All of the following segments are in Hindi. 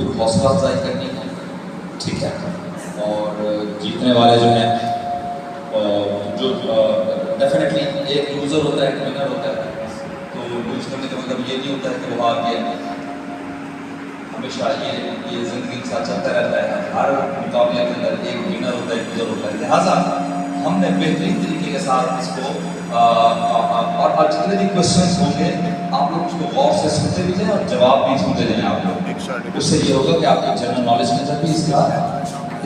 भरपूर हौसला अफजाई करनी है, ठीक है। और जीतने वाले जो हैं जो डेफिनेटली एक लूज़र होता है, एक विनर होता है। तो लूज करने का मतलब ये नहीं होता है कि वो हार गया। हमेशा ये ज़िंदगी के साथ चलता रहता है। हर मुकाबले के अंदर एक विनर होता है, एक लूज़र होता है। लिहाजा हमने बेहतरीन तरीके के साथ इसको और जितने भी क्वेश्चंस होंगे आप लोग उसको गौर से सुनते भी जाएं और जवाब भी सुनते जाएं आप लोग। उससे ये होगा कि आपकी जनरल नॉलेज में जब भी इसका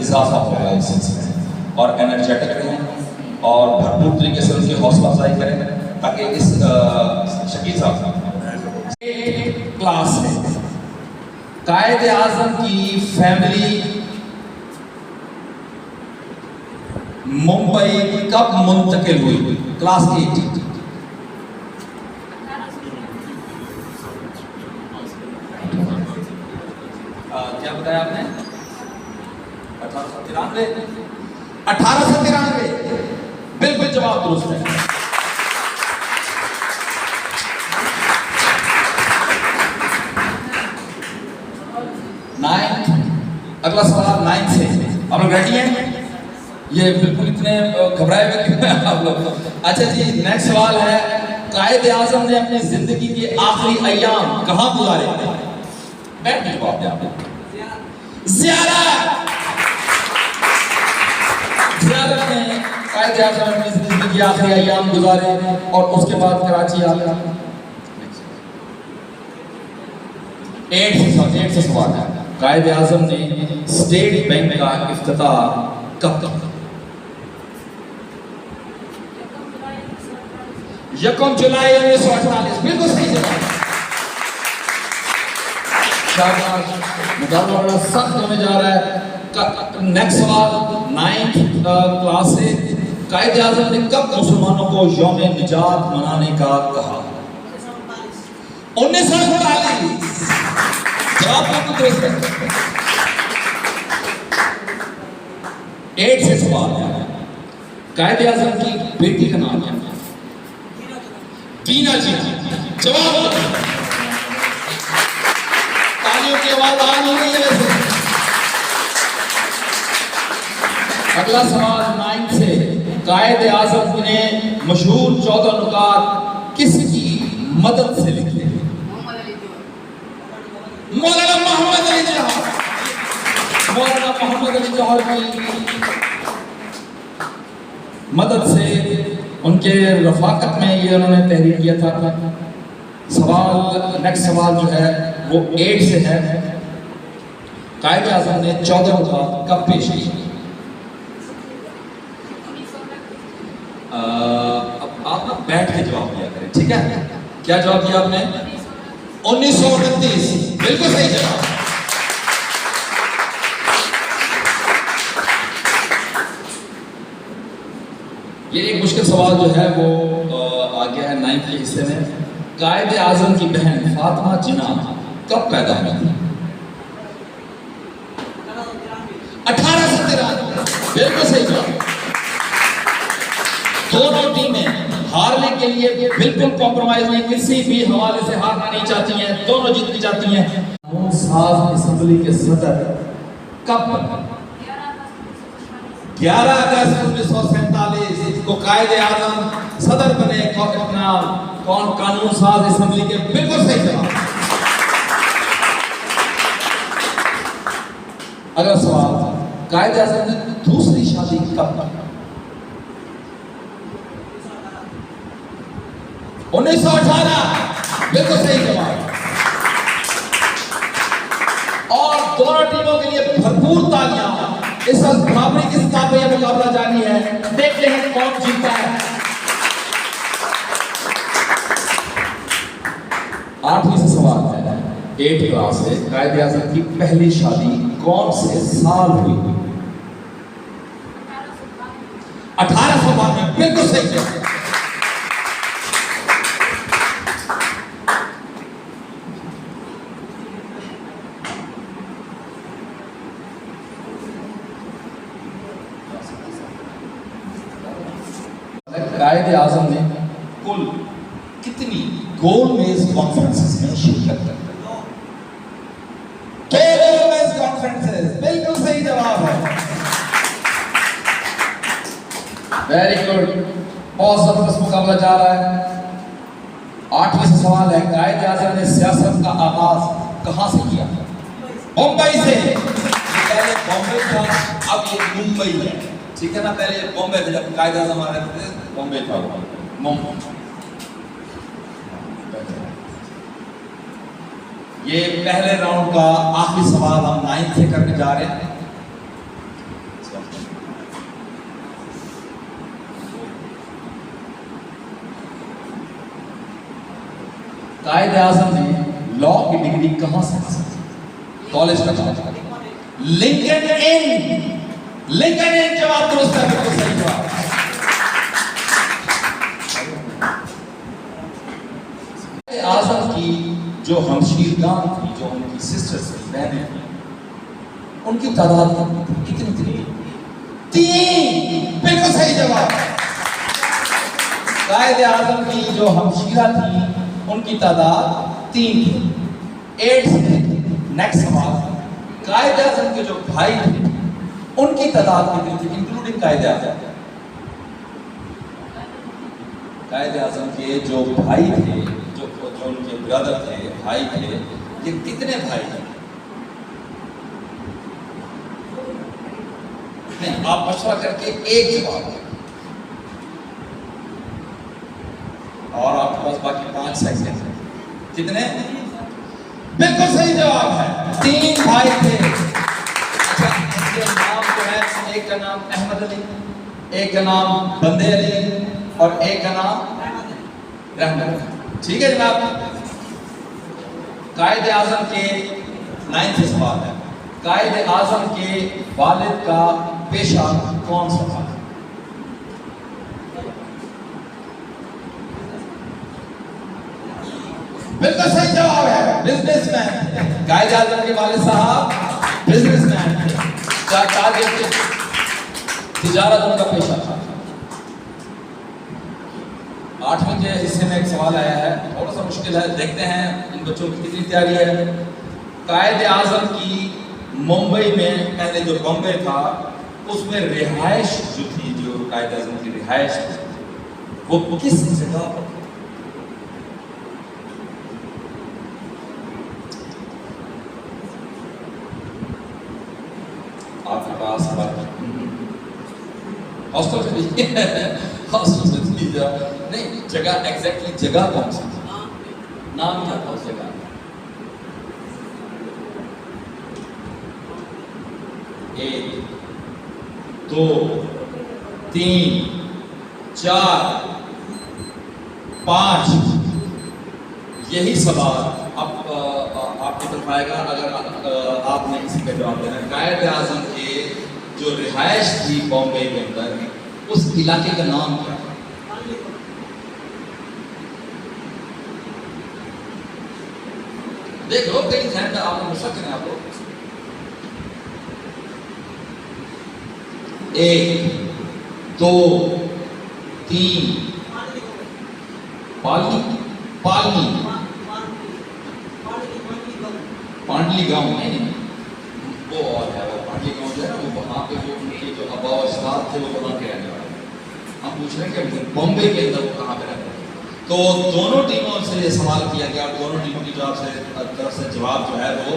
इजाफा होगा इस सिलसिले में। और एनर्जेटिक रहें और भरपूर तरीके से उनकी हौसला अफजाई करें ताकि इस शकील साहब क्लास है कायदे आज़म की फैमिली मुंबई कब मुंतकिल हुई? क्लास 8 क्या बताया आपने? 1893। 1893 बिल्कुल जवाब दुरुस्त है। 9 अगला सवाल 9 से आप लोग रेडी हैं? ये बिल्कुल इतने घबराए हुए क्यों हैं आप लोग? अच्छा जी, नेक्स्ट सवाल है कायदे आज़म ने अपनी जिंदगी के आखिरी अय्याम कहाँ गुजारे? बैठ के जवाब दें आप। ज़ियारत में कायदे आज़म ने अपनी जिंदगी के आखिरी अय्याम गुजारे और उसके बाद कराची आ गया। 8 से सवाल है कायदे आज़म ने स्टेट बैंक का इफ्तिताह कब किया? 1 जुलाई 1948 बिल्कुल सही जवाब। मुकाबला बड़ा सख्त होने जा रहा है। नेक्स्ट सवाल 9th क्लास से कायदे आज़म ने कब मुसलमानों को यौम निजात मनाने का कहा? 1948 जवाब आपको दुरुस्त है। 8 से सवाल है कायदे आज़म की बेटी का नाम क्या है? टीना जी। जवाब तालियों की आवाज आ रही है वैसे। अगला सवाल 9 से कायदे आज़म ने मशहूर 14 नुकात किसकी मदद से लिखे? मौलाना मोहम्मद अली जौहर। मौलाना मोहम्मद अली जौहर की मदद से उनके रफाकत में ये उन्होंने तहरीर किया था। सवाल नेक्स्ट सवाल जो है वो 8 से है कायदे आज़म ने 14 नुकात कब पेश की? अब आप ना बैठ के जवाब दिया करें, ठीक है? क्या जवाब दिया आपने? 1929 बिल्कुल सही जवाब। ये एक मुश्किल सवाल जो है वो आ गया है 9th के हिस्से में। कायदे आज़म की बहन फातिमा जिन्ना कब पैदा हुई? 1893 बिल्कुल सही जवाब। दोनों टीमें हारने के लिए बिल्कुल कॉम्प्रोमाइज नहीं, किसी भी हवाले से हारना नहीं चाहती हैं, दोनों जीतनी चाहती हैं। साज असेंबली के सदर कब? 11 अगस्त 1947 को कायदे आज़म सदर बने। कौन कानून साज असेंबली के? बिल्कुल सही जवाब। अगला सवाल कायदे आज़म ने दूसरी शादी कब की? 1918 बिल्कुल सही जवाब। और दोनों टीमों के लिए भरपूर तालियां। इस वक्त बराबरी की सतह पर यह मुकाबला जारी है, देखते हैं कौन जीतता है। 8वीं से सवाल है 8 क्लास से कायदे आज़म की पहली शादी कौन से साल हुई? 1892 बिल्कुल सही जवाब। कायदे आज़म ने कुल कितनी गोल मेज कॉन्फ्रेंसेस में शिरकत की? प्रिंसेस, बिल्कुल सही जवाब है। वेरी गुड, बहुत जबरदस्त मुकाबला जा रहा है। 8वां सवाल है, कायद आजम ने सियासत का आगाज कहां से किया? मुंबई से। पहले बॉम्बे था, अब ये मुंबई है, ठीक है ना। पहले ये बॉम्बे था, जब कायद आज़म आ रहे थे बॉम्बे था, मुंबई। ये पहले राउंड का आखिरी सवाल हम 9 से करने जा रहे हैं। कायद आजम ने लॉ की डिग्री कहां से हासिल की? कॉलेज का जवाब लिंकन इन। लिंकन इन जवाब दुरुस्त है, बिल्कुल सही जवाब। कायद आजम की जो हमशीरगान थी, जो उनकी सिस्टर्स थी, बहनें थी, उनकी तादाद कितनी थी? 3, बिल्कुल सही जवाब। कायद आजम की जो हमशीरा थी, उनकी तादाद 3 थी। 8 से नेक्स्ट सवाल, कायद आजम के जो भाई थे, उनकी तादाद कितनी थी, इंक्लूडिंग कायद आजम? कायद आजम के जो भाई थे, जो उनके ब्रदर थे, भाई थे, ये कितने भाई थे? नहीं, आप मशवरा करके एक जवाब दें और आपके पास बाकी 5 सेकंड है। कितने? बिल्कुल सही जवाब है, 3 भाई थे। अच्छा, इनके नाम जो है, एक का नाम अहमद अली, एक का नाम बंदे अली और एक का नाम रहमत। ठीक है जनाब। कायद आजम के 9th सवाल है, कायद आजम के वालिद का पेशा कौन सा था? बिल्कुल सही जवाब है, बिजनेसमैन। कायद आजम के वालिद साहब बिजनेसमैन थे, ताजिर थे, तिजारत उनका पेशा था। 8वें के हिस्से में एक सवाल आया है, थोड़ा सा मुश्किल है, देखते हैं इन बच्चों की कितनी तैयारी है। कायद आजम की मुंबई में, पहले जो बॉम्बे था, उसमें रिहाइश जो थी, जो कायद आजम की रिहाइश थी, वो किस जगह पर? आपके पास हॉस्टल से हॉस्टल से नहीं, जगह एग्जैक्टली जगह कौन सी थी? नाम क्या था उस जगह? एक, 2, 3, 4, 5। यही सवाल आपकी तरफ आएगा अगर आपने इसी का जवाब देना है। कायद आजम के जो रिहाइश थी बॉम्बे के अंदर, उस इलाके का नाम क्या था? देख लो, कहीं ध्यान में आप मुश्किल करें आप लोग। 1, 2, 3। पांडली गांव नहीं, वो और है, वो पांडली गांव जो है ना, वो वहाँ पे जो उनके जो आबा और अजदाद थे, वो वहाँ के रहने वाले। हम पूछ रहे हैं कि बॉम्बे के अंदर वो कहाँ पे रहते हैं। तो दोनों टीमों से ये सवाल किया गया, दोनों टीमों की तरफ से जवाब जो है वो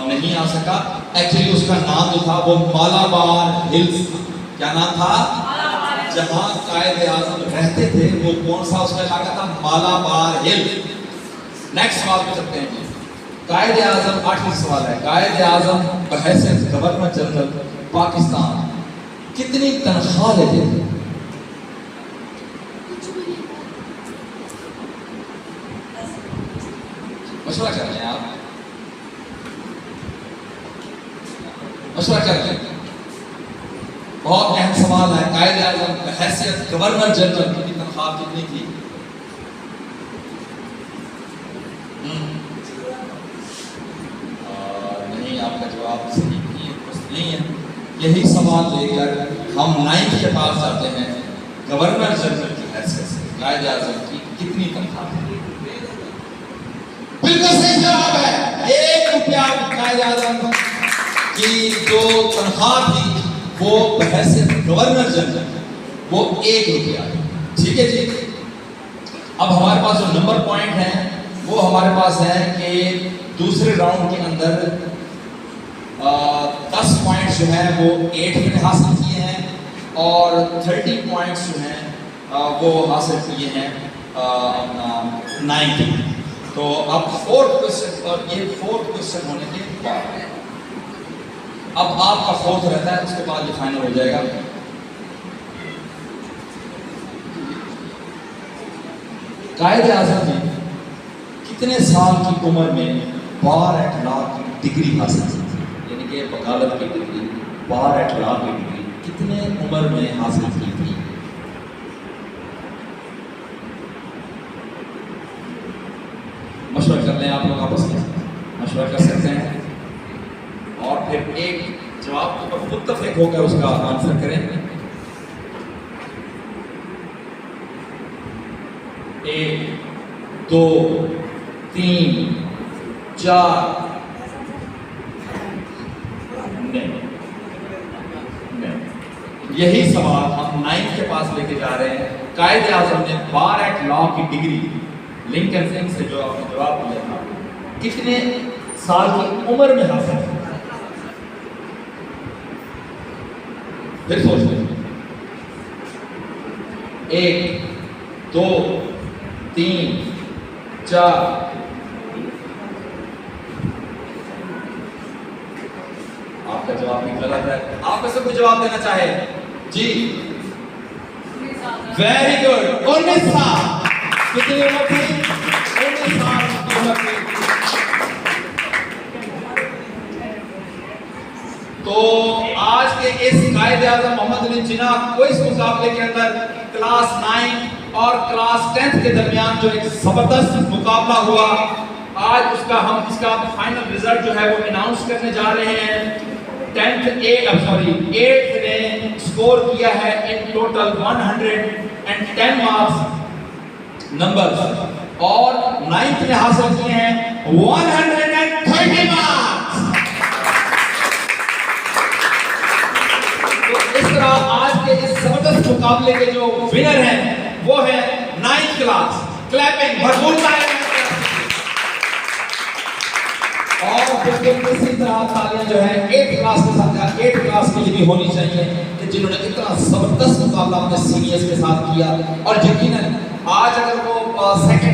नहीं आ सका। एक्चुअली उसका नाम जो था वो मालाबार हिल्स था। क्या नाम था? जहाँ कायद आजम रहते थे, वो कौन सा उसका इलाका था? मालाबार हिल। नेक्स्ट सवाल पूछ सकते हैं जी। कायद आजम, 8वां सवाल है, कायद आजम बहैसियत गवर्नर जनरल पाकिस्तान कितनी तनख्वाह लेते थे? मशवरा कर रहे हैं आप? मशवरा कर रहे हैं? बहुत अहम सवाल है। कायद आजम बहैसियत गवर्नर जनरल की तनख्वाह कितनी थी? नहीं, आपका जवाब सही नहीं है। यही सवाल लेकर हम 9 के पास जाते हैं। गवर्नर जनरल की हैसियत से कायद आजम की कितनी तनख्वाह थी? बिल्कुल सही जवाब है, 1 रुपया कायद आजम कि जो तनख्वाह थी वो बहैसियत गवर्नर जनरल वो ₹1 है। ठीक है जी। अब हमारे पास जो नंबर पॉइंट है वो हमारे पास है कि दूसरे राउंड के अंदर 10 पॉइंट्स जो है वो 8 ने हासिल किए हैं और 30 पॉइंट्स जो हैं वो हासिल किए हैं अपना 9 में। तो अब 4th क्वेश्चन, और ये 4th क्वेश्चन होने के बाद है। अब आपका 4th रहता है, उसके बाद ये फाइनल हो जाएगा। कायदे आज़म ने कितने साल की उम्र में बार एट लॉ की डिग्री हासिल की थी, यानी कि वकालत की डिग्री, बार एट लॉ की डिग्री कितने उम्र में हासिल की थी? मशवरा कर लें आप लोग आपस में, मशवरा कर सकते हैं और फिर एक जवाब के ऊपर मुत्तफिक होकर उसका आंसर करें। 1 2 3 4 नहीं। यही सवाल हम 9 के पास लेके जा रहे हैं। कायदे आज़म ने बार एट लॉ की डिग्री लिंकन सिंह से जो आपने जवाब दिया था कितने साल की उम्र में हासिल किया? फिर सोच लें। 1 2 3 4 आपका जवाब भी गलत है। आप में से कोई जवाब देना चाहे जी? वेरी गुड, 19 साल। कितनी उम्र थी? 19 साल की उम्र थी। तो आज के इस कायदे आज़म मोहम्मद बिन जिन्ना को इस मुकाबले के अंदर क्लास 9 और क्लास 10th के दरमियान जो एक जबरदस्त मुकाबला हुआ, आज उसका हम इसका फाइनल रिजल्ट जो है वो अनाउंस करने जा रहे हैं। 8th ने स्कोर किया है इन टोटल 110 मार्क्स नंबर्स और 9th ने हासिल किए हैं 130 मार्क्स। तो इस तरह आज के इस जबरदस्त मुकाबले के जो विनर हैं वो है 9th क्लास। क्लैपिंग भरपूर तालियां। और बिल्कुल इसी तरह तालियां जो है 8th क्लास के साथ 8th क्लास के लिए भी होनी चाहिए कि जिन्होंने इतना जबरदस्त मुकाबला अपने सीनियर्स के साथ किया। और यकीनन आज अगर वो सेकंड